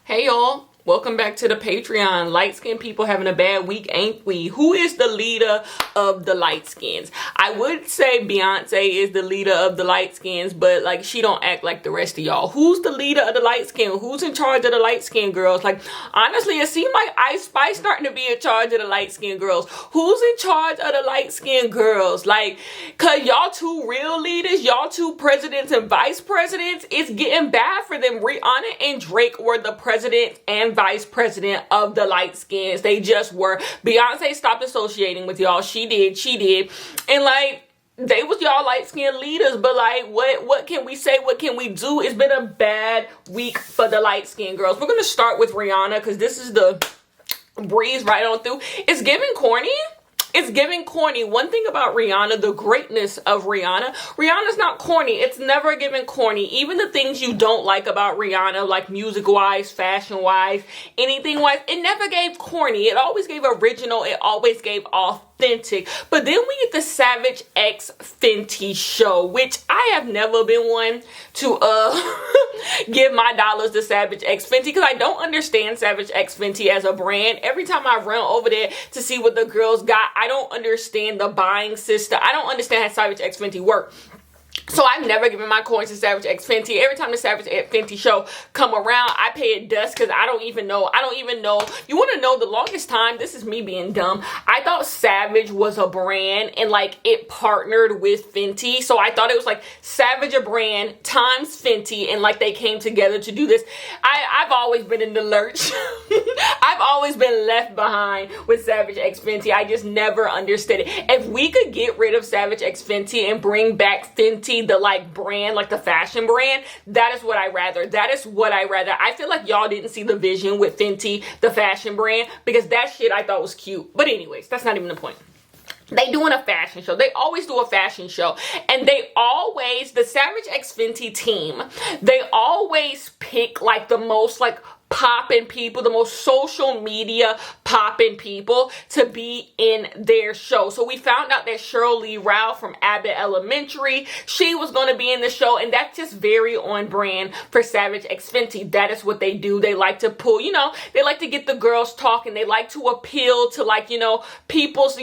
Hey y'all, welcome back to the Patreon. Light skinned people having a bad week, ain't we? Who is the leader of the light skins? I would say Beyonce is the leader of the light skins, but like she don't act like the rest of y'all. Who's the leader of the light skin? Who's in charge of the light skin girls? Like honestly, it seemed like Ice Spice starting to be in charge of the light skin girls. Who's in charge of the light skin girls? Like, cause y'all two real leaders, y'all two presidents and vice presidents, it's getting bad for them. Rihanna and Drake were the president and vice president of the light skins. They just were. Beyonce stopped associating with y'all. She did. And like, they was y'all light skinned leaders, but like, what can we say? What can we do? It's been a bad week for the light skinned girls. We're going to start with Rihanna because this is the breeze right on through. It's giving corny. It's giving corny. One thing about Rihanna, the greatness of Rihanna's not corny. It's never given corny. Even the things you don't like about Rihanna, like music-wise, fashion-wise, anything-wise, it never gave corny. It always gave original. It always gave authentic. But then we get the Savage X Fenty show, which I have never been one to give my dollars to Savage X Fenty because I don't understand Savage X Fenty as a brand. Every time I run over there to see what the girls got, I don't understand the buying system. I don't understand how Savage X Fenty works. So I've never given my coins to Savage X Fenty. Every time the Savage X Fenty show come around, I pay it dust because I don't even know. You want to know the longest time? This is me being dumb. I thought Savage was a brand and like it partnered with Fenty. So I thought it was like Savage a brand times Fenty and like they came together to do this. I've always been in the lurch. I've always been left behind with Savage X Fenty. I just never understood it. If we could get rid of Savage X Fenty and bring back Fenty, the like brand, like the fashion brand, that is what I rather. I feel like y'all didn't see the vision with Fenty, the fashion brand, because that shit I thought was cute. But anyways, that's not even the point. They doing a fashion show. They always do a fashion show. And the Savage X Fenty team, they always pick like the most like popping people, the most social media popping people to be in their show. So we found out that Cheryl Lee Rao from Abbott Elementary, she was going to be in the show, and that's just very on brand for Savage X Fenty. That is what they do. They like to pull, they like to get the girls talking. They like to appeal to like, people. So,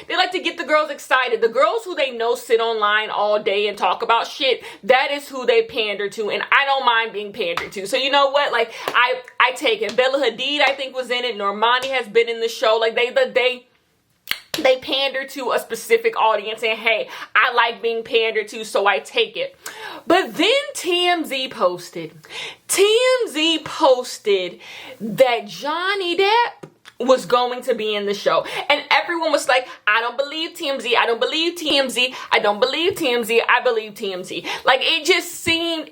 they like to get the girls excited. The girls who they know sit online all day and talk about shit, that is who they pander to, and I don't mind being pandered to. So you know what? Like, I take it. Bella Hadid, I think, was in it. Normani has been in the show. Like, they pander to a specific audience, and hey, I like being pandered to, so I take it. But then TMZ posted that Johnny Depp was going to be in the show. And everyone was like, I don't believe TMZ. I don't believe TMZ. I don't believe TMZ. I believe TMZ. Like, it just seemed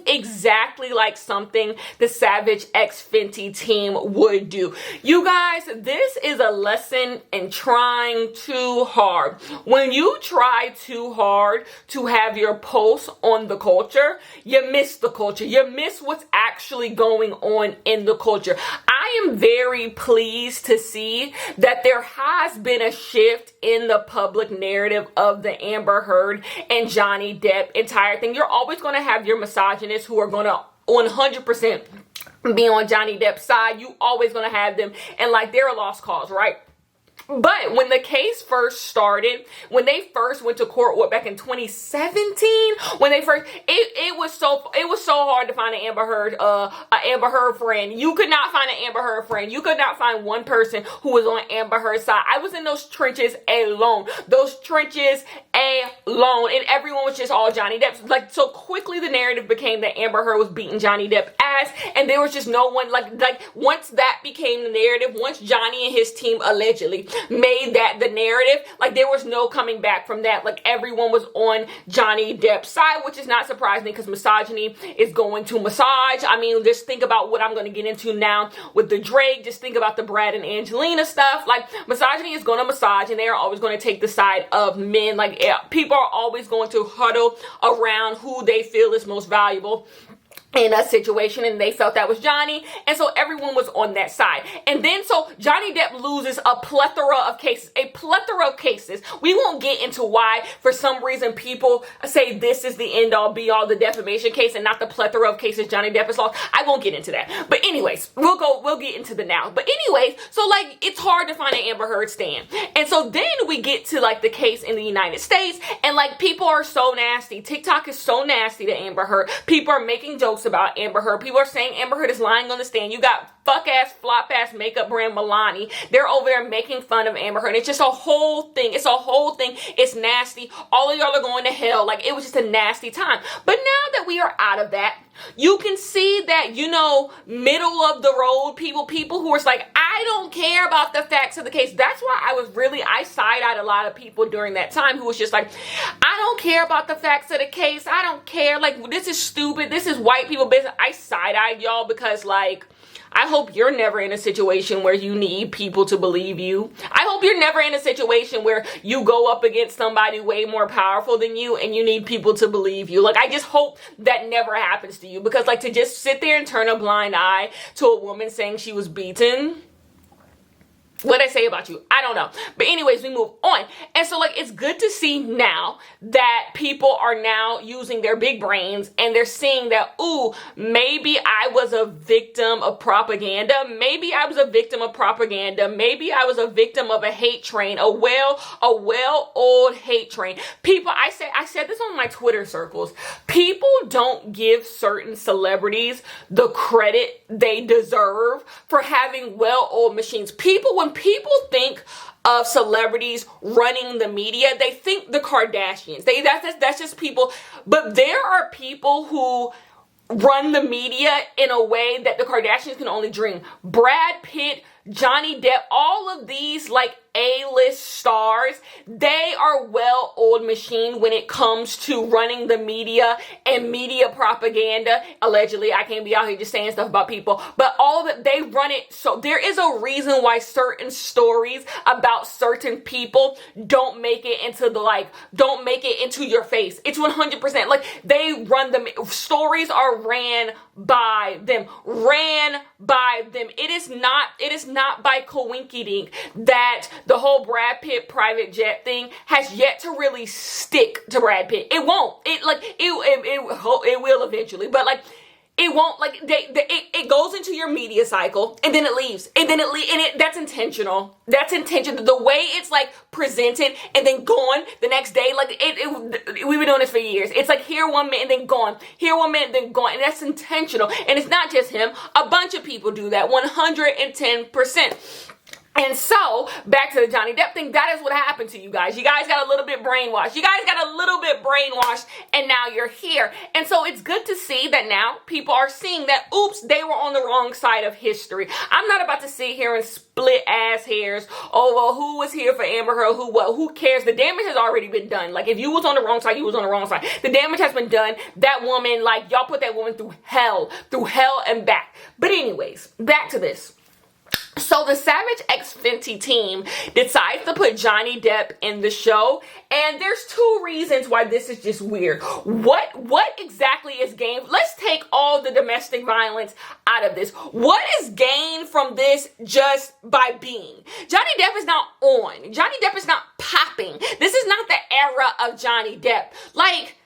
exactly like something the Savage X Fenty team would do. You guys, this is a lesson in trying too hard. When you try too hard to have your pulse on the culture, you miss the culture. You miss what's actually going on in the culture. I am very pleased to see that there has been a shift in the public narrative of the Amber Heard and Johnny Depp entire thing. You're always going to have your misogynists who are going to 100% be on Johnny Depp's side. You always going to have them, and like, they're a lost cause, right? But when the case first started, when they first went to court, back in 2017, it was so hard to find an Amber Heard friend. You could not find an Amber Heard friend. You could not find one person who was on Amber Heard's side. I was in those trenches alone. And everyone was just all Johnny Depp. Like, so quickly the narrative became that Amber Heard was beating Johnny Depp ass, and there was just no one, like once that became the narrative, once Johnny and his team allegedly made that the narrative, like, there was no coming back from that. Like, everyone was on Johnny Depp's side, which is not surprising because misogyny is going to massage. I mean, just think about what I'm going to get into now with the Drake. Just think about the Brad and Angelina stuff. Like, misogyny is going to massage, and they are always going to take the side of men. Like, people are always going to huddle around who they feel is most valuable. in a situation, and they felt that was Johnny, and so everyone was on that side. And then so Johnny Depp loses a plethora of cases. We won't get into why for some reason people say this is the end all be all, the defamation case, and not the plethora of cases Johnny Depp has lost. I won't get into that. But anyways, we'll get into the now. But anyways, so like it's hard to find an Amber Heard stan. And so then we get to like the case in the United States, and like people are so nasty. TikTok is so nasty to Amber Heard. People are making jokes about Amber Heard. People are saying Amber Heard is lying on the stand. You got fuck ass, flop ass makeup brand Milani. They're over there making fun of Amber Heard. It's just a whole thing. It's nasty. All of y'all are going to hell. Like, it was just a nasty time. But now that we are out of that, you can see that, you know, middle of the road people who are like, I don't care about the facts of the case. That's why I side-eyed a lot of people during that time who was just like, I don't care about the facts of the case. I don't care. Like, this is stupid. This is white people business. I side-eyed y'all because, like, I hope you're never in a situation where you need people to believe you. I hope you're never in a situation where you go up against somebody way more powerful than you and you need people to believe you. Like, I just hope that never happens to you, because like to just sit there and turn a blind eye to a woman saying she was beaten. What did I say about you? I don't know. But anyways, we move on. And so like, it's good to see now that people are now using their big brains and they're seeing that, ooh, maybe I was a victim of propaganda. Maybe I was a victim of propaganda. Maybe I was a victim of a hate train, a well-oiled hate train. People, I said this on my Twitter circles. People don't give certain celebrities the credit they deserve for having well-oiled machines. When people think of celebrities running the media, they think the Kardashians. That's just people. But there are people who run the media in a way that the Kardashians can only dream. Brad Pitt, Johnny Depp, all of these like A-list stars, they are well-oiled machine when it comes to running the media and media propaganda. Allegedly, I can't be out here just saying stuff about people, but all that they run it. So there is a reason why certain stories about certain people don't make it into your face. It's 100% like they run them. Stories are ran by them. It is not by coinkydink that the whole Brad Pitt private jet thing has yet to really stick to Brad Pitt. It won't. It will eventually, but like it won't. Like it goes into your media cycle and then it leaves, and then that's intentional. That's intentional. The way it's like presented and then gone the next day. Like we've been doing this for years. It's like here 1 minute and then gone. Here 1 minute then gone, and that's intentional. And it's not just him. A bunch of people do that. 110%. And so, back to the Johnny Depp thing, that is what happened to you guys. You guys got a little bit brainwashed. And now you're here. And so, it's good to see that now people are seeing that, oops, they were on the wrong side of history. I'm not about to sit here and split ass hairs over who was here for Amber Heard, who cares? The damage has already been done. Like, if you was on the wrong side, you was on the wrong side. The damage has been done. That woman, like, y'all put that woman through hell and back. But anyways, back to this. So the Savage X Fenty team decides to put Johnny Depp in the show, and there's two reasons why this is just weird. What exactly is gained? Let's take all the domestic violence out of this. What is gained from this just by being? Johnny Depp is not on. Johnny Depp is not popping. This is not the era of Johnny Depp. Like,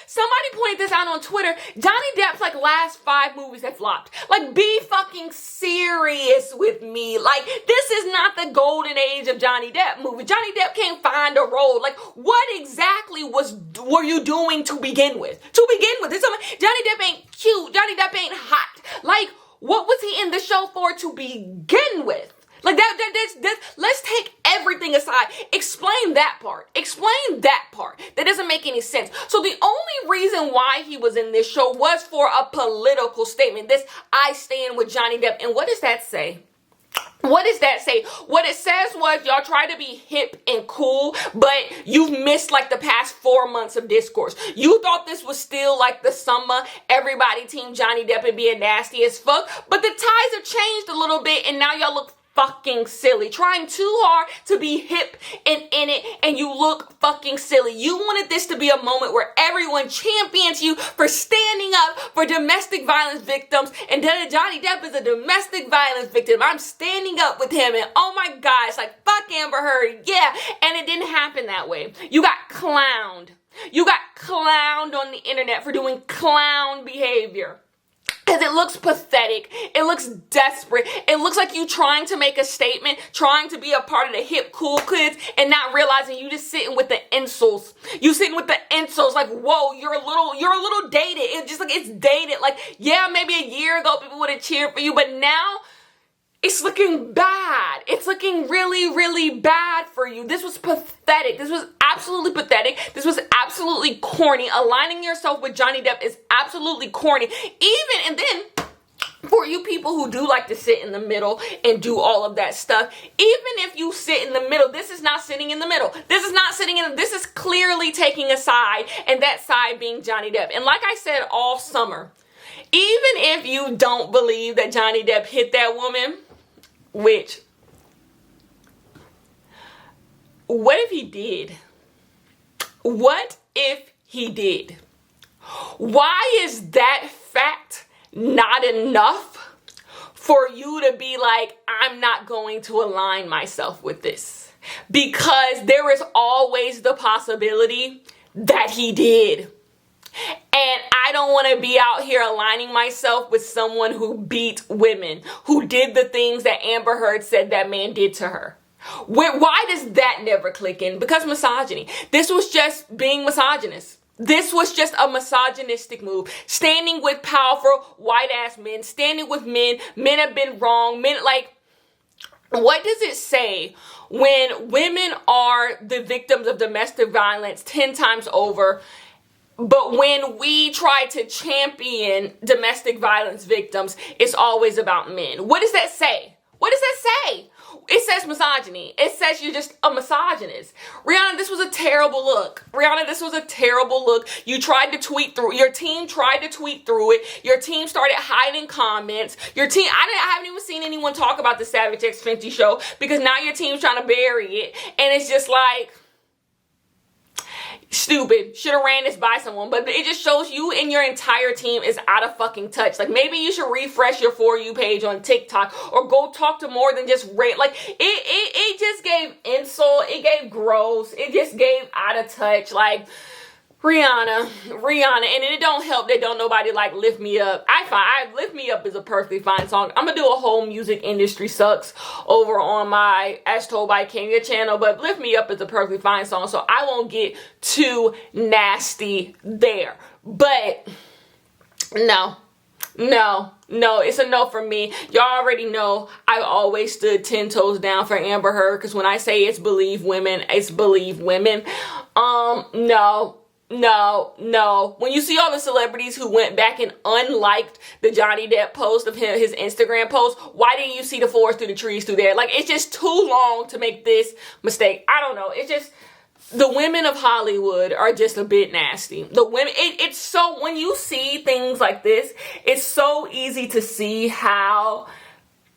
somebody pointed this out on Twitter. Johnny Depp's like last 5 movies have flopped. Like, be fucking serious with me. Like, this is not the golden age of Johnny Depp movie. Johnny Depp can't find a role. Like, what exactly were you doing to begin with? Johnny Depp ain't cute. Johnny Depp ain't hot. Like, what was he in the show for to begin with? Like let's take everything aside. Explain that part. That doesn't make any sense. So the only reason why he was in this show was for a political statement. This, I stand with Johnny Depp. And what does that say? What does that say? What it says was y'all try to be hip and cool, but you've missed like the past 4 months of discourse. You thought this was still like the summer, everybody team Johnny Depp and being nasty as fuck, but the ties have changed a little bit and now y'all look fucking silly. Trying too hard to be hip and in it, and you look fucking silly. You wanted this to be a moment where everyone champions you for standing up for domestic violence victims, and then Johnny Depp is a domestic violence victim. I'm standing up with him, and oh my God, it's like, fuck Amber Heard, yeah. And it didn't happen that way. You got clowned. You got clowned on the internet for doing clown behavior. Because it looks pathetic. It looks desperate. It looks like you trying to make a statement, trying to be a part of the hip cool kids, and not realizing you just sitting with the insults. You sitting with the insults like, whoa, you're a little dated. It's just like, it's dated. Like, yeah, maybe a year ago people would have cheered for you, but now it's looking bad. It's looking really, really bad for you. This was pathetic. This was absolutely pathetic. This was absolutely corny. Aligning yourself with Johnny Depp is absolutely corny. And then for you people who do like to sit in the middle and do all of that stuff, even if you sit in the middle, this is not sitting in the middle. This is clearly taking a side, and that side being Johnny Depp. And like I said all summer, even if you don't believe that Johnny Depp hit that woman, which, what if he did? What if he did? Why is that fact not enough for you to be like, I'm not going to align myself with this? Because there is always the possibility that he did. And I don't want to be out here aligning myself with someone who beat women, who did the things that Amber Heard said that man did to her. Why does that never click in? Because misogyny. This was just being misogynist. This was just a misogynistic move. Standing with powerful white ass men, standing with men. Men have been wrong. Men, like, what does it say when women are the victims of domestic violence 10 times over? But when we try to champion domestic violence victims, it's always about men. What does that say? What does that say? It says misogyny. It says you're just a misogynist. Rihanna, this was a terrible look. Rihanna, this was a terrible look. You tried to tweet through. Your team tried to tweet through it. Your team started hiding comments. Your team, I haven't even seen anyone talk about the Savage X Fenty show, because now your team's trying to bury it. And it's just like, stupid. Should have ran this by someone. But it just shows you and your entire team is out of fucking touch. Like, maybe you should refresh your For You page on TikTok, or go talk to more than just rate. Like, it just gave insult. It gave gross. It just gave out of touch. Like, Rihanna, and it don't help that don't nobody like Lift Me Up. Lift Me Up is a perfectly fine song. I'm gonna do a whole music industry sucks over on my As Told by Kenya channel, but Lift Me Up is a perfectly fine song, so I won't get too nasty there. But no, it's a no for me. Y'all already know I've always stood 10 toes down for Amber Heard, because when I say it's believe women, it's believe women. No. When you see all the celebrities who went back and unliked the Johnny Depp post of his Instagram post, why didn't you see the forest through the trees through there? Like, it's just too long to make this mistake. I don't know. It's just, the women of Hollywood are just a bit nasty. The women, it's so, when you see things like this, it's so easy to see how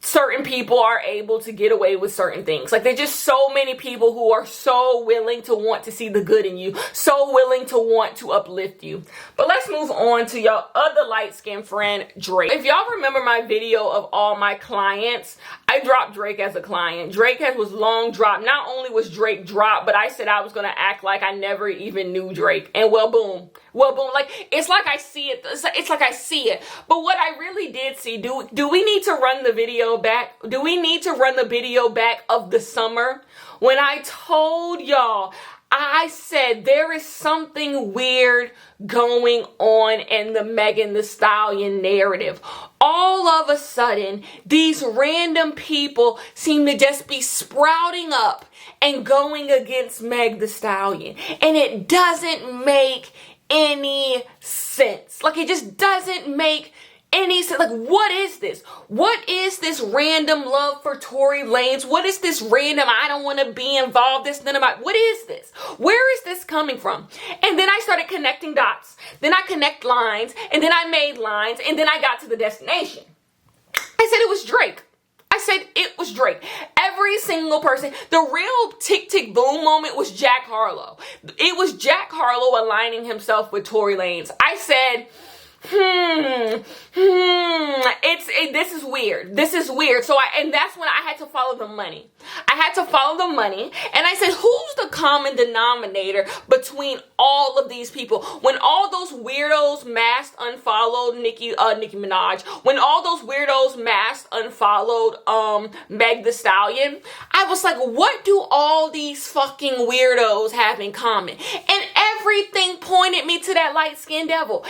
certain people are able to get away with certain things. Like, there's just so many people who are so willing to want to see the good in you, so willing to want to uplift you. But let's move on to your other light-skinned friend, Drake. If y'all remember my video of all my clients, I dropped Drake as a client. Drake was long dropped. Not only was Drake dropped, but I said I was going to act like I never even knew Drake. And well, boom. Like, it's like I see it. It's like I see it. But what I really did see, do we need to run the video back? Do we need to run the video back of the summer when I told y'all, I said there is something weird going on in the Megan Thee Stallion narrative. All of a sudden, these random people seem to just be sprouting up and going against Meg Thee Stallion. And it doesn't make any sense. Like, it just doesn't make any sense. Like, what is this? What is this random love for Tory Lanez? What is this random, I don't want to be involved, this, none of my, what is this? Where is this coming from? And then I started connecting dots. Then I connect lines, and then I made lines, and then I got to the destination. I said it was Drake. I said it was Drake. Every single person. The real tick tick boom moment was Jack Harlow. It was Jack Harlow aligning himself with Tory Lanez. I said, this is weird. This is weird. And that's when I had to follow the money. I had to follow the money, and I said, who's the common denominator between all of these people? When all those weirdos masked unfollowed Nicki Minaj, when all those weirdos masked unfollowed Meg The Stallion, I was like, what do all these fucking weirdos have in common? And everything pointed me to that light-skinned devil.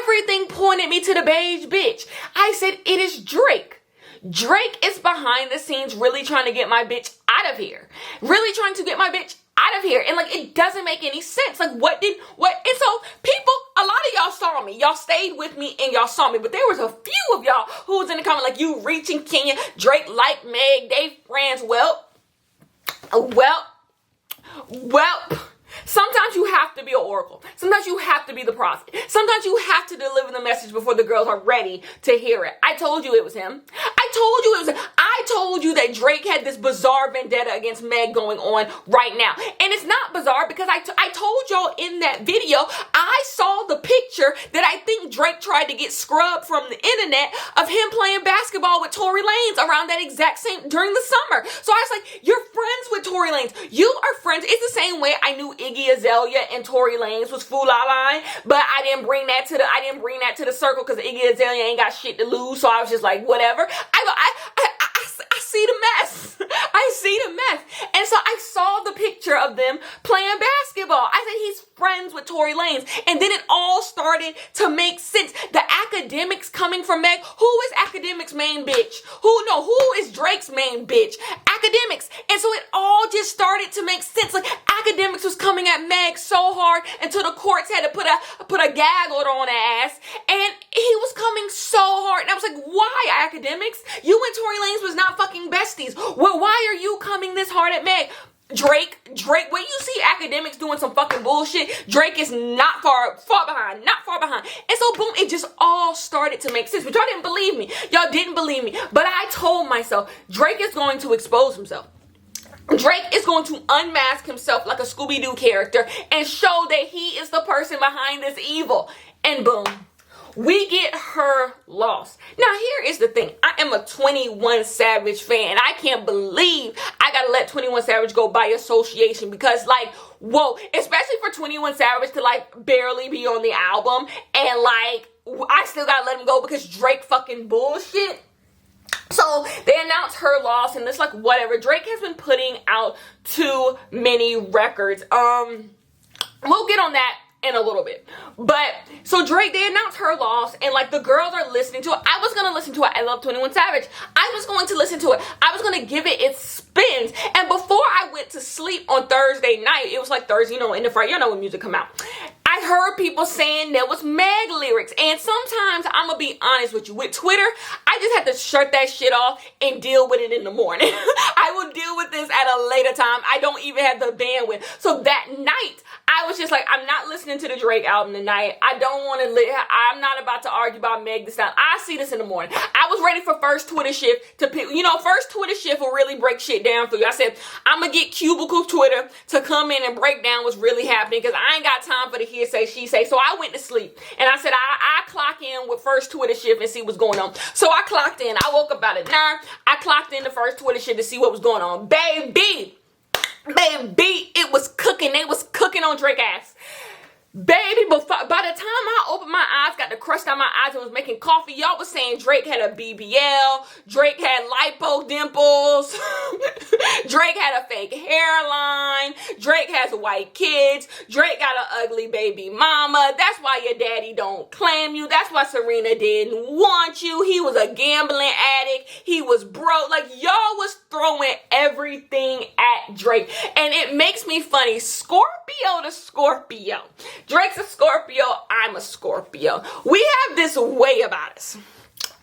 Everything pointed me to the beige bitch. I said, it is Drake. Drake is behind the scenes really trying to get my bitch out of here. Really trying to get my bitch out of here. And like, it doesn't make any sense. Like, and so people, a lot of y'all saw me. Y'all stayed with me and y'all saw me. But there was a few of y'all who was in the comment like, you reaching Kenya, Drake like Meg, they friends. Well, sometimes you have to be an oracle. Sometimes you have to be the prophet. Sometimes you have to deliver the message before the girls are ready to hear it. I told you it was him. I told you that Drake had this bizarre vendetta against Meg going on right now. And it's not bizarre because I told y'all in that video, I saw the picture that I think Drake tried to get scrubbed from the internet of him playing basketball with Tory Lanez around that exact same, during the summer. So I was like, you're friends with Tory Lanez. You are friends. It's the same way I knew Iggy Azalea and Tory Lanez was Fool La Line, but I didn't bring that to the circle because Iggy Azalea ain't got shit to lose. So I was just like, whatever. I see the mess. I see the mess. And so I saw the picture of them playing basketball. I said, he's friends with Tory Lanez. And then it all started to make sense. The academics coming from Meg. Who is academics' main bitch? Who is Drake's main bitch? Academics. And so it all just started to make sense. Like, academics was coming at Meg so hard until the courts had to put a gag order on her ass. And he was coming so hard. And I was like, why, academics? You and Tory Lanez was not fucking besties. Well, why are you coming this hard at Meg? Drake, when you see academics doing some fucking bullshit, Drake is not far behind. And so boom, it just all started to make sense. But y'all didn't believe me. Y'all didn't believe me. But I told myself, Drake is going to expose himself. Drake is going to unmask himself like a Scooby-Doo character and show that he is the person behind this evil. And boom, we get her lost. Now, here is the thing. I am a 21 Savage fan. I can't believe I gotta let 21 Savage go by association because, like, whoa, especially for 21 Savage to, like, barely be on the album and, like, I still gotta let him go because Drake fucking bullshit. So they announced her loss and it's like, whatever. Drake has been putting out too many records. We'll get on that in a little bit. But so Drake, they announced her loss and like the girls are listening to it. I was gonna listen to it. I love 21 Savage. I was going to listen to it. I was gonna give it its spins. And before I went to sleep on Thursday night, it was like Thursday, in the Friday, when music come out, I heard people saying there was Meg lyrics. And sometimes, I'm gonna be honest with you, with Twitter, I just have to shut that shit off and deal with it in the morning. I will deal with this at a later time. I don't even have the bandwidth. So that night, I was just like, I'm not listening to the Drake album tonight. I don't want to I'm not about to argue about Meg Thee Stallion. I see this in the morning. I was ready for first Twitter shift to pick, first Twitter shift will really break shit down for you. I said, I'm going to get Cubicle Twitter to come in and break down what's really happening because I ain't got time for the hearsay, she say. So I went to sleep and I said, I clock in with first Twitter shift and see what's going on. So I clocked in. I woke up about at 9. I clocked in the first Twitter shift to see what was going on. Baby, it was cooking. They was cooking on Drake ass. Baby, by the time I opened my eyes, got the crust out my eyes and was making coffee, y'all was saying Drake had a BBL, Drake had lipo dimples, Drake had a fake hairline, Drake has white kids, Drake got an ugly baby mama, that's why your daddy don't claim you, that's why Serena didn't want you, he was a gambling addict, he was broke, like y'all was throwing everything at Drake, and it makes me funny, Scorpio to Scorpio. Drake's a Scorpio, I'm a Scorpio. We have this way about us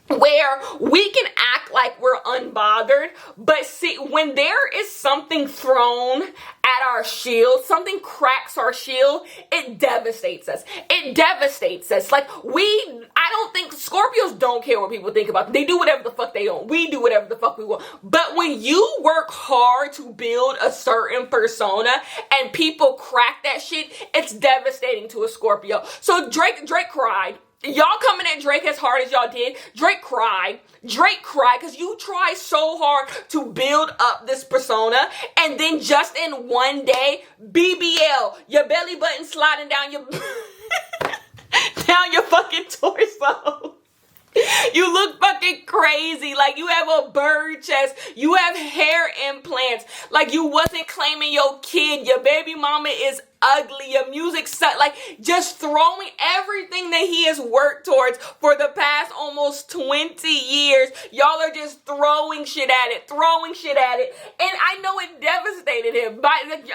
where we can act like we're unbothered, but see, when there is something thrown at our shield, something cracks our shield, it devastates us. It devastates us. Like I don't think Scorpios don't care what people think about them. They do whatever the fuck they want. We do whatever the fuck we want. But when you work hard to build a certain persona and people crack that shit, it's devastating to a Scorpio. So Drake cried. Y'all coming at Drake as hard as y'all did. Drake cried because you try so hard to build up this persona, and then just in one day, BBL, your belly button sliding down your down your fucking torso. You look fucking crazy. Like, you have a bird chest. You have hair implants. Like, you wasn't claiming your kid. Your baby mama is ugly. Your music sucks. Like, just throwing everything that he has worked towards for the past almost 20 years. Y'all are just throwing shit at it. And I know it devastated him.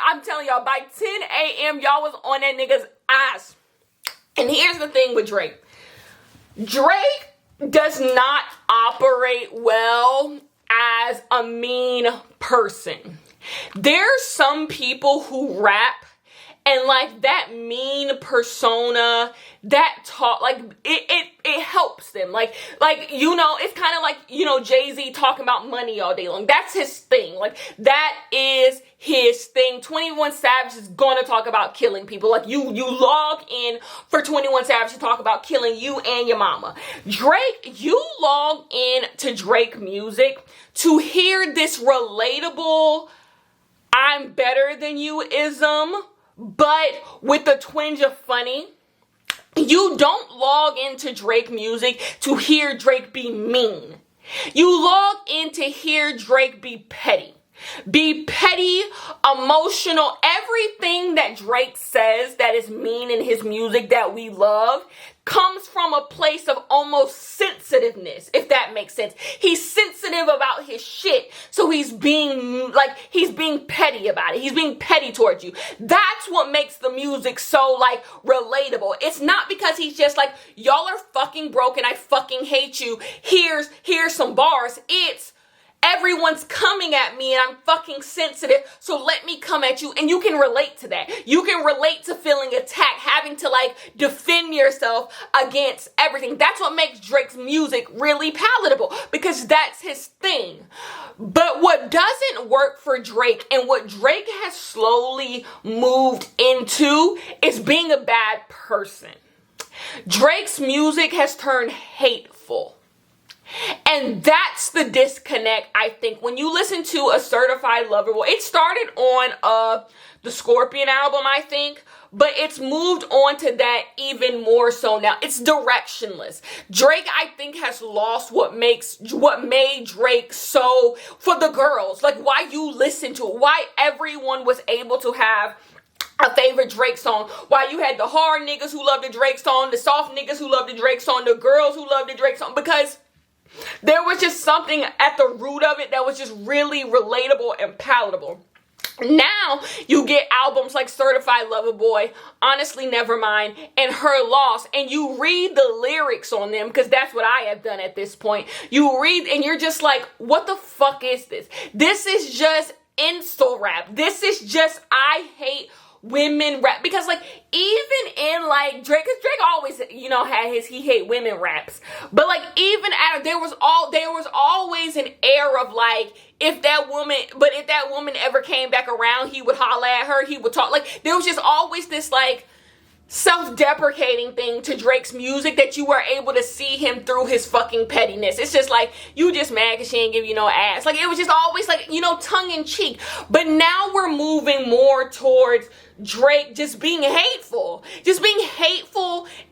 I'm telling y'all, by 10 a.m., y'all was on that nigga's ass. And here's the thing with Drake. Drake does not operate well as a mean person. There's some people who rap and like that mean persona, that talk, like it helps them. Like, you know, it's kind of like, you know, Jay-Z talking about money all day long. That's his thing. Like, that is his thing. 21 Savage is gonna talk about killing people. Like, you log in for 21 Savage to talk about killing you and your mama. Drake, you log in to Drake music to hear this relatable, I'm better than you ism, but with a twinge of funny. You don't log into Drake music to hear Drake be mean. You log in to hear Drake be petty. Be petty, emotional, everything that Drake says that is mean in his music that we love comes from a place of almost sensitiveness, if that makes sense. He's sensitive about his shit, so he's being petty about it. He's being petty towards you. That's what makes the music so, like, relatable. It's not because he's just like, y'all are fucking broken, I fucking hate you, here's some bars. It's, everyone's coming at me and I'm fucking sensitive, so let me come at you. And you can relate to that. You can relate to feeling attacked, having to like defend yourself against everything. That's what makes Drake's music really palatable, because that's his thing. But what doesn't work for Drake, and what Drake has slowly moved into, is being a bad person. Drake's music has turned hateful. And that's the disconnect, I think. When you listen to a Certified Lover Boy, it started on the Scorpion album, I think, but it's moved on to that even more so now. It's directionless. Drake, I think, has lost what made Drake so, for the girls, like why you listen to it, why everyone was able to have a favorite Drake song, why you had the hard niggas who loved the Drake song, the soft niggas who loved the Drake song, the girls who loved the Drake song, because there was just something at the root of it that was just really relatable and palatable. Now you get albums like Certified Lover Boy, Honestly Nevermind, and Her Loss, and you read the lyrics on them, because that's what I have done at this point. You read and you're just like, what the fuck is this? This is just insult rap. This is just, I hate women rap, because like even in like Drake, because Drake always, you know, had his he hate women raps, but like even there was always an air of like, if that woman ever came back around, he would holla at her, he would talk, like there was just always this like self-deprecating thing to Drake's music, that you were able to see him through his fucking pettiness. It's just like, you just mad because she ain't give you no ass. Like, it was just always like, you know, tongue-in-cheek. But now we're moving more towards Drake just being hateful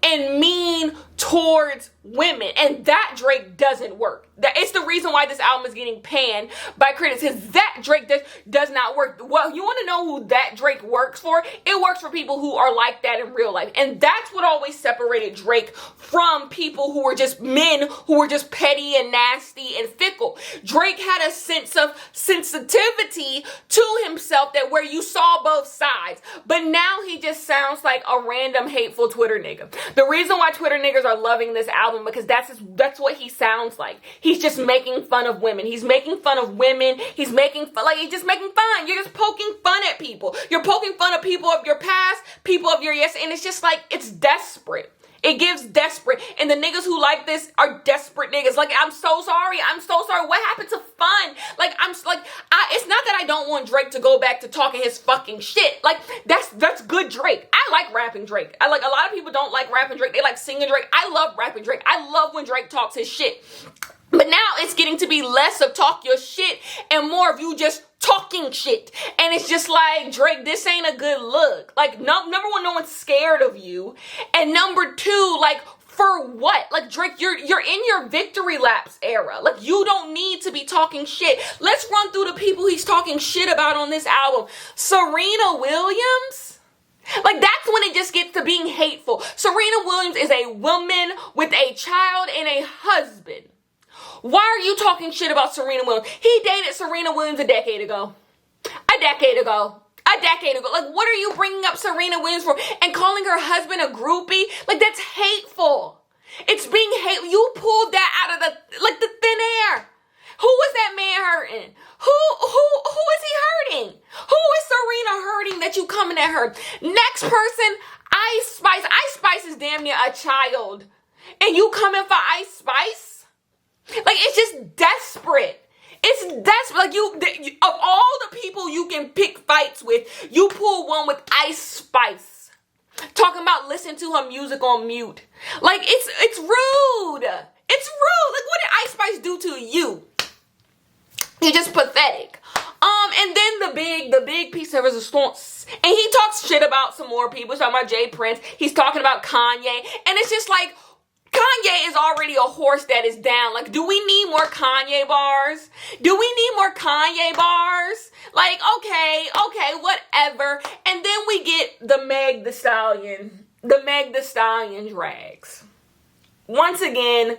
and mean towards women, and that Drake doesn't work. It's the reason why this album is getting panned by critics, because that Drake does not work. Well, you want to know who that Drake works for? It works for people who are like that in real life, and that's what always separated Drake from people who were just men who were just petty and nasty and fickle. Drake had a sense of sensitivity to himself, that where you saw both sides, but now he just sounds like a random hateful Twitter nigga. The reason why Twitter niggas are loving this album, because that's what he sounds like. He's just making fun of women. He's making fun of women. He's making fun, like, he's just making fun. You're just poking fun at people. You're poking fun at people of your past, people of your yes, and it's just like, it's desperate. It gives desperate. And the niggas who like this are desperate niggas. Like, I'm so sorry. What happened to fun? Like, it's not that I don't want Drake to go back to talking his fucking shit. Like, that's good Drake. I like rapping Drake. A lot of people don't like rapping Drake. They like singing Drake. I love rapping Drake. I love when Drake talks his shit. But now it's getting to be less of talk your shit and more of you just talking shit. And it's just like, Drake, this ain't a good look. Like, number one, no one's scared of you. And number two, like, for what? Like, Drake, you're in your victory laps era. Like, you don't need to be talking shit. Let's run through the people he's talking shit about on this album. Serena Williams. Like, that's when it just gets to being hateful. Serena Williams is a woman with a child and a husband. Why are you talking shit about Serena Williams? He dated Serena Williams a decade ago. Like, what are you bringing up Serena Williams for? And calling her husband a groupie? Like, that's hateful. It's being hateful. You pulled that out of the thin air. Who is that man hurting? Who is he hurting? Who is Serena hurting that you coming at her? Next person, Ice Spice. Ice Spice is damn near a child. And you coming for Ice Spice? Like, it's just desperate. It's desperate. Like, you of all the people you can pick fights with, you pull one with Ice Spice. Talking about listening to her music on mute. Like, it's rude. It's rude. Like, what did Ice Spice do to you? You're just pathetic. And then the big piece of response, and he talks shit about some more people. He's talking about Jay Prince. He's talking about Kanye. And it's just like, Kanye is already a horse that is down. Like, do we need more Kanye bars? Like, okay, whatever. And then we get the Meg Thee Stallion drags. Once again,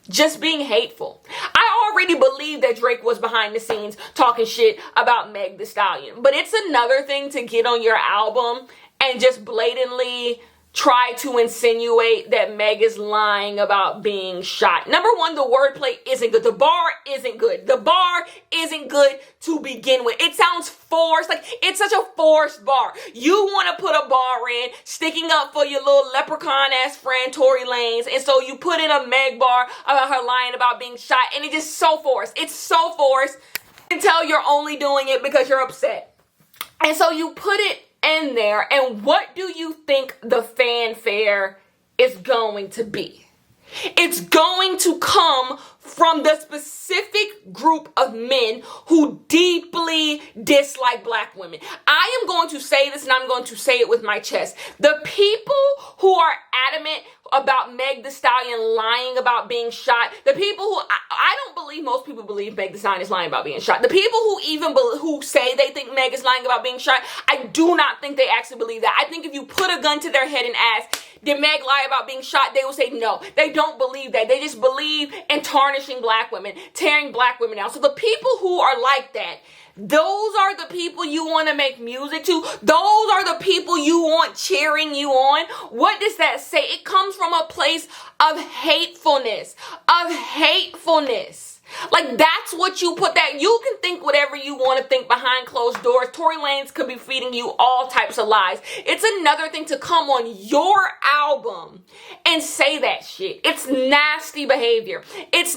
just being hateful. I already believe that Drake was behind the scenes talking shit about Meg Thee Stallion. But it's another thing to get on your album and just blatantly try to insinuate that Meg is lying about being shot. Number one, the wordplay isn't good. The bar isn't good. The bar isn't good to begin with. It sounds forced. Like, it's such a forced bar. You want to put a bar in, sticking up for your little leprechaun-ass friend, Tory Lanez, and so you put in a Meg bar about her lying about being shot, and it's just so forced. It's so forced. You can tell you're only doing it because you're upset. And so you put it in there, and what do you think the fanfare is going to be? It's going to come from the specific group of men who deeply dislike black women. I am going to say this, and I'm going to say it with my chest. The people who are adamant about Meg Thee Stallion lying about being shot, the people who, I don't believe most people believe Meg Thee Stallion is lying about being shot. The people who who say they think Meg is lying about being shot, I do not think they actually believe that. I think if you put a gun to their head and ask, did Meg lie about being shot? They will say no. They don't believe that. They just believe in tarnishing black women, tearing black women out. So the people who are like that, those are the people you want to make music to. Those are the people you want cheering you on. What does that say? It comes from a place of hatefulness. Like, that's what you put that. You can think whatever you want to think behind closed doors. Tory Lanez could be feeding you all types of lies. It's another thing to come on your album and say that shit. It's nasty behavior. And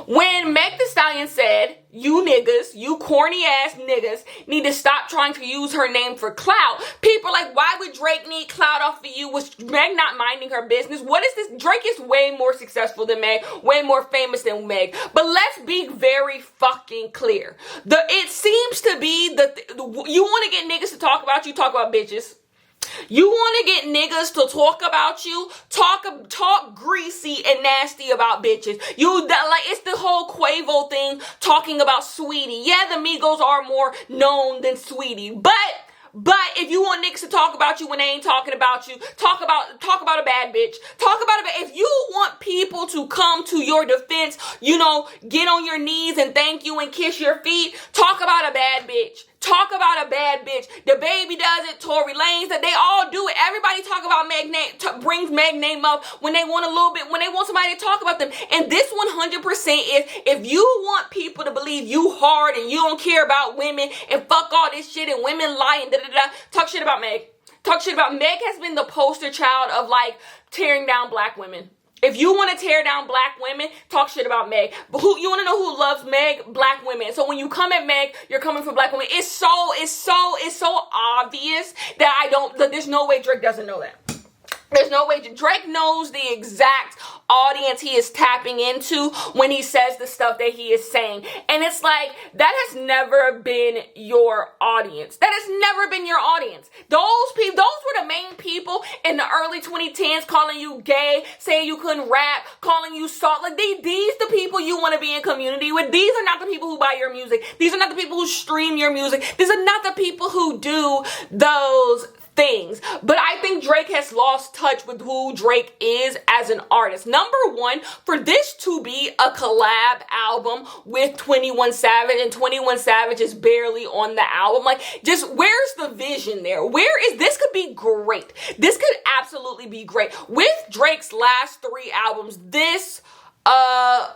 when Meg Thee Stallion said, you niggas, you corny ass niggas, need to stop trying to use her name for clout, people are like, why would Drake need clout off of you? Was Meg not minding her business? What is this? Drake is way more successful than Meg, way more famous than Meg. But let's be very fucking clear. It seems to be you want to get niggas to talk about you, talk about bitches. You want to get niggas to talk about you, talk greasy and nasty about bitches. It's the whole Quavo thing, talking about Sweetie. Yeah, the Migos are more known than Sweetie, but if you want niggas to talk about you when they ain't talking about you, talk about a bad bitch. If you want people to come to your defense, get on your knees and thank you and kiss your feet, talk about a bad bitch. talk about a bad bitch. The Baby does it, Tory Lanez, that they all do it. Everybody talk about Meg name, brings Meg name up when they want a little bit, when they want somebody to talk about them. And this 100% is, if you want people to believe you hard and you don't care about women and fuck all this shit and women lie and talk shit about Meg. Talk shit about Meg has been the poster child of like tearing down black women. If you want to tear down black women, talk shit about Meg. But who you want to know who loves Meg? Black women. So when you come at Meg, you're coming for black women. It's so obvious that there's no way Drake doesn't know that. There's no way. Drake knows the exact audience he is tapping into when he says the stuff that he is saying. And it's like, that has never been your audience. That has never been your audience. Those people, those were the main people in the early 2010s calling you gay, saying you couldn't rap, calling you soft. Like, these the people you want to be in community with. These are not the people who buy your music. These are not the people who stream your music. These are not the people who do those things. But I think Drake has lost touch with who Drake is as an artist. Number one, for this to be a collab album with 21 Savage, and 21 Savage is barely on the album. Like, just where's the vision there? This could be great. This could absolutely be great. With Drake's last 3 albums, this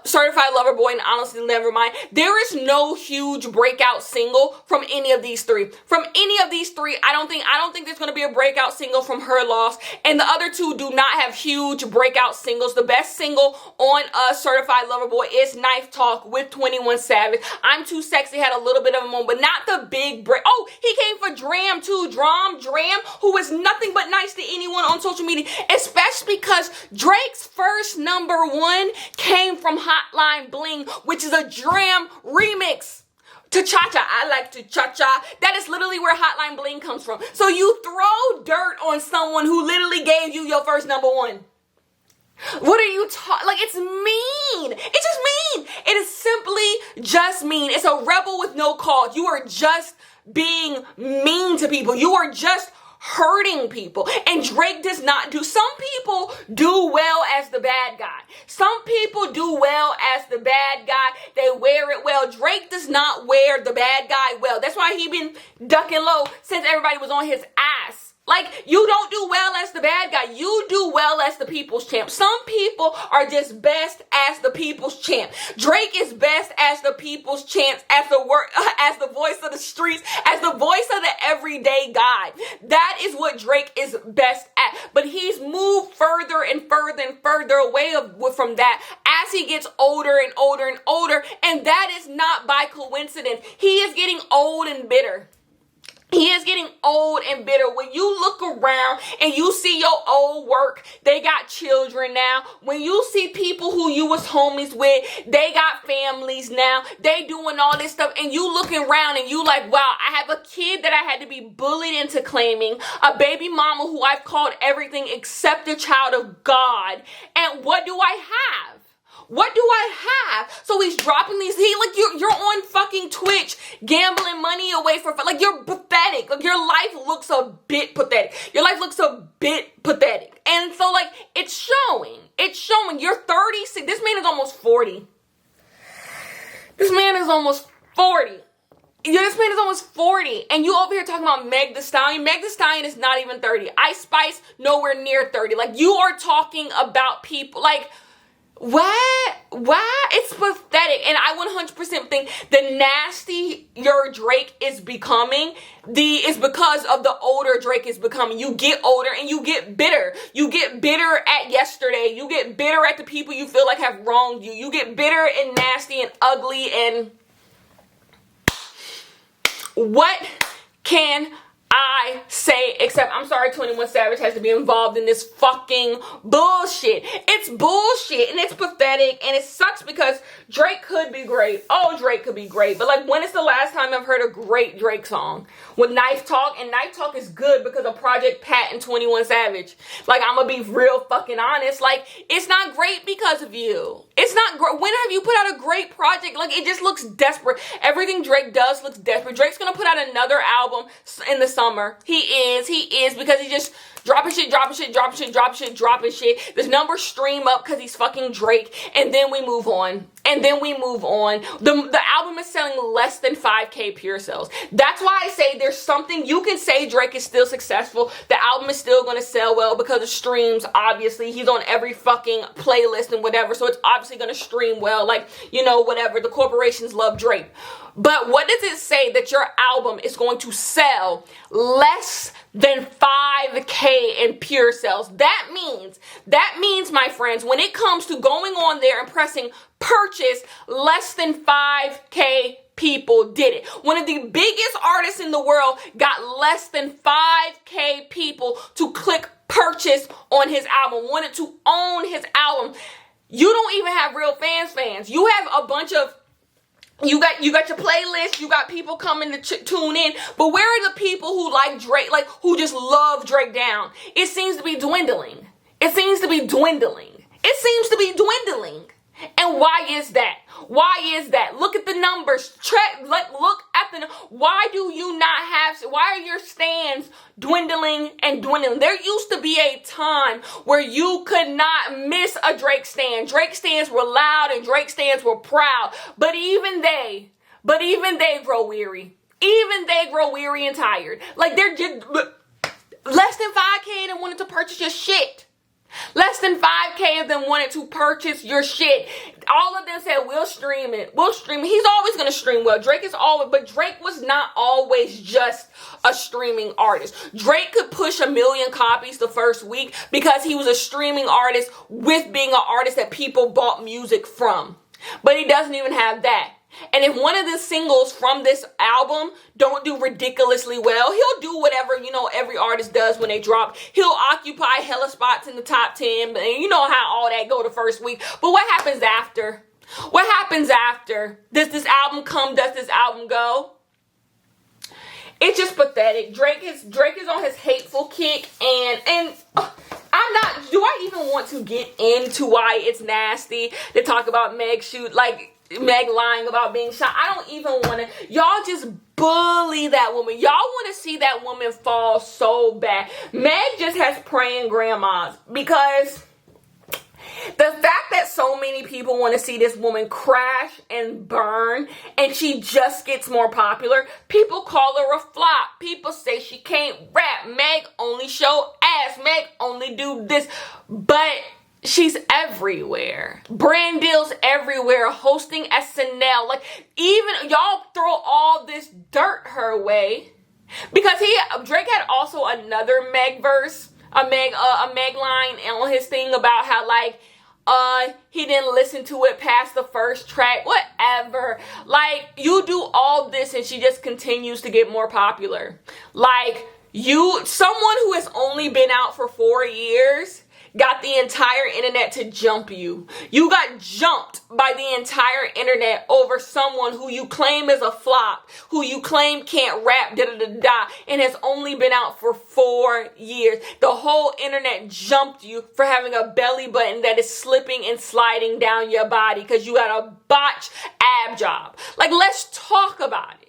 Certified Lover Boy and Honestly Nevermind, there is no huge breakout single from any of these 3. From any of these 3, I don't think there's going to be a breakout single from Her Loss, and the other 2 do not have huge breakout singles. The best single on Certified Lover Boy is Knife Talk with 21 Savage. I'm Too Sexy had a little bit of a moment, but not the big break. Oh, he came for Dram too. Dram, who is nothing but nice to anyone on social media, especially because Drake's first #1 came from Hotline Bling, which is a Dram remix to Cha-Cha. I like to Cha-Cha. That is literally where Hotline Bling comes from. So you throw dirt on someone who literally gave you your first #1. What are you talking? Like, it's mean. It's just mean. It is simply just mean. It's a rebel with no cause. You are just being mean to people. You are just hurting people. And Drake does not do. Some people do well as the bad guy. Some people do well as the bad guy. They wear it well. Drake does not wear the bad guy well. That's why he been ducking low since everybody was on his ass. Like, you don't do well as the bad guy. You do well as the people's champ. Some people are just best as the people's champ. Drake is best as the people's champ, as the voice of the streets, as the voice of the everyday guy. That is what Drake is best at. But he's moved further and further and further away from that as he gets older and older and older. And that is not by coincidence. He is getting old and bitter. He is getting old and bitter. When you look around and you see your old work, they got children now. When you see people who you was homies with, they got families now. They doing all this stuff, and you looking around and you like, wow, I have a kid that I had to be bullied into claiming, a baby mama who I've called everything except a child of God. And what do I have? What do I have? So he's dropping these. You're on fucking Twitch gambling money away for, like, you're pathetic. Like, your life looks a bit pathetic. Your life looks a bit pathetic. And so, like, it's showing. It's showing. You're 36. This man is almost 40. This man is almost 40. Yeah, this man is almost 40. And you over here talking about Meg Thee Stallion. Meg Thee Stallion is not even 30. Ice Spice, nowhere near 30. Like, you are talking about people, like, what? It's pathetic. And I 100% think the nastier Drake is becoming is because of the older Drake is becoming. You get older and you get bitter. You get bitter at yesterday. You get bitter at the people you feel like have wronged you. You get bitter and nasty and ugly. And what can I say, except I'm sorry 21 Savage has to be involved in this fucking bullshit. It's bullshit and it's pathetic and it sucks because Drake could be great. Oh, Drake could be great. But, like, when is the last time I've heard a great Drake song? With Knife Talk, and Knife Talk is good because of Project Pat and 21 Savage. Like, I'm gonna be real fucking honest. Like, it's not great because of you. It's not great. When have you put out a great project? Like, it just looks desperate. Everything Drake does looks desperate. Drake's gonna put out another album in the summer. He is because he just Dropping shit, dropping shit, dropping shit, dropping shit, dropping shit. The numbers stream up because he's fucking Drake. And then we move on. And then we move on. The album is selling less than 5K pure sales. That's why I say there's something, you can say Drake is still successful. The album is still going to sell well because of streams, obviously. He's on every fucking playlist and whatever. So it's obviously going to stream well. Like, you know, whatever. The corporations love Drake. But what does it say that your album is going to sell less than 5K in pure sales? That means, my friends, when it comes to going on there and pressing purchase, less than 5K people did it. One of the biggest artists in the world got less than 5K people to click purchase on his album, wanted to own his album. You don't even have real fans. You have a bunch of You got your playlist, you got people coming to tune in, but where are the people who like Drake, like who just love Drake down? It seems to be dwindling. It seems to be dwindling. And why is that? Look at the numbers. Look at the, why are your stands dwindling and dwindling? There used to be a time where you could not miss a Drake stand. Drake stands were loud and Drake stands were proud. But even they grow weary. Even they grow weary and tired. Like they're just less than 5K that wanted to purchase your shit. Less than 5K of them wanted to purchase your shit. All of them said, we'll stream it. He's always going to stream well. But Drake was not always just a streaming artist. Drake could push 1 million copies the first week because he was a streaming artist with being an artist that people bought music from. But he doesn't even have that. And if one of the singles from this album don't do ridiculously well, he'll do whatever, you know, every artist does when they drop. He'll occupy hella spots in the top 10. And you know how all that go the first week. But what happens after? What happens after? Does this album come? Does this album go? It's just pathetic. Drake is on his hateful kick. And do I even want to get into why it's nasty to talk about Meg lying about being shot? I don't even want to. Y'all just bully that woman. Y'all want to see that woman fall so bad. Meg just has praying grandmas because the fact that so many people want to see this woman crash and burn and she just gets more popular, people call her a flop. People say she can't rap. Meg only show ass. Meg only do this. But she's everywhere. Brand deals everywhere. Hosting SNL. Like, even y'all throw all this dirt her way. Because Drake had also another Meg verse. A Meg line on his thing about how, like, he didn't listen to it past the first track. Whatever. Like, you do all this and she just continues to get more popular. Like, someone who has only been out for 4 years got the entire internet to jump you. You got jumped by the entire internet over someone who you claim is a flop, who you claim can't rap, and has only been out for 4 years. The whole internet jumped you for having a belly button that is slipping and sliding down your body because you got a botched ab job. Like, let's talk about it.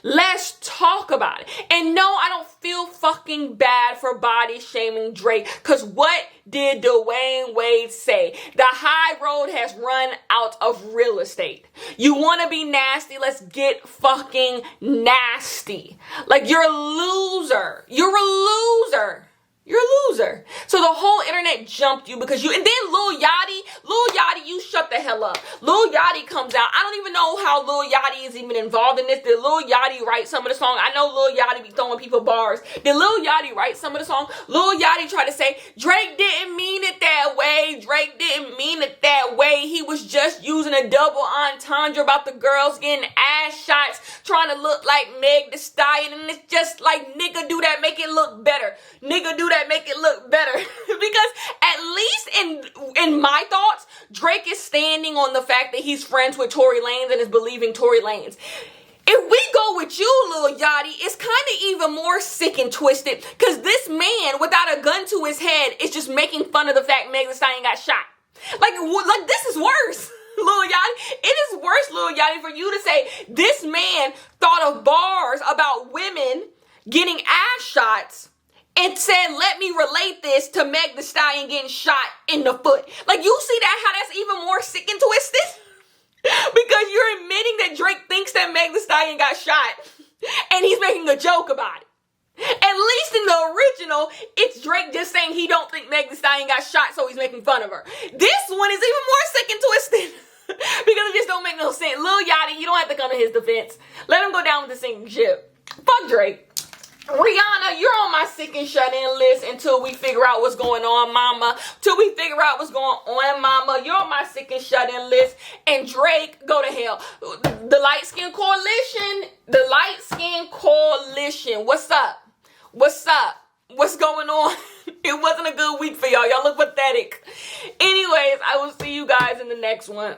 Let's talk about it. And no, I don't feel fucking bad for body shaming Drake. Because what did Dwayne Wade say? The high road has run out of real estate. You want to be nasty? Let's get fucking nasty. Like, you're a loser. You're a loser. You're a loser. So the whole internet jumped you because and then Lil Yachty, you shut the hell up. Lil Yachty comes out. I don't even know how Lil Yachty is even involved in this. Did Lil Yachty write some of the song? I know Lil Yachty be throwing people bars. Did Lil Yachty write some of the song? Lil Yachty tried to say, Drake didn't mean it that way. Drake didn't mean it that way. He was just using a double entendre about the girls getting ass shots, trying to look like Meg Thee Stallion. And it's just like, nigga, do that, make it look better. Nigga, do that, make it look better. Because at least in my thoughts, Drake is standing on the fact that he's friends with Tory Lanez and is believing Tory Lanez. If we go with you, Lil Yachty, it's kind of even more sick and twisted because this man, without a gun to his head, is just making fun of the fact Meg Thee Stallion got shot. Like this is worse. Lil Yachty, it is worse, Lil Yachty, for you to say this man thought of bars about women getting ass shots and said, let me relate this to Meg Thee Stallion getting shot in the foot. Like, you see that, how that's even more sick and twisted? Because you're admitting that Drake thinks that Meg Thee Stallion got shot, and he's making a joke about it. At least in the original, it's Drake just saying he don't think Meg Thee Stallion got shot, so he's making fun of her. This one is even more sick and twisted. Because it just don't make no sense. Lil Yachty, you don't have to come to his defense. Let him go down with the sinking ship. Fuck Drake. Rihanna, you're on my sick and shut in list until we figure out what's going on, mama. Till we figure out what's going on, mama. You're on my sick and shut in list. And Drake, go to hell. The Lightskin Coalition. The Lightskin Coalition. What's up? What's up? What's going on? It wasn't a good week for y'all. Y'all look pathetic. Anyways, I will see you guys in the next one.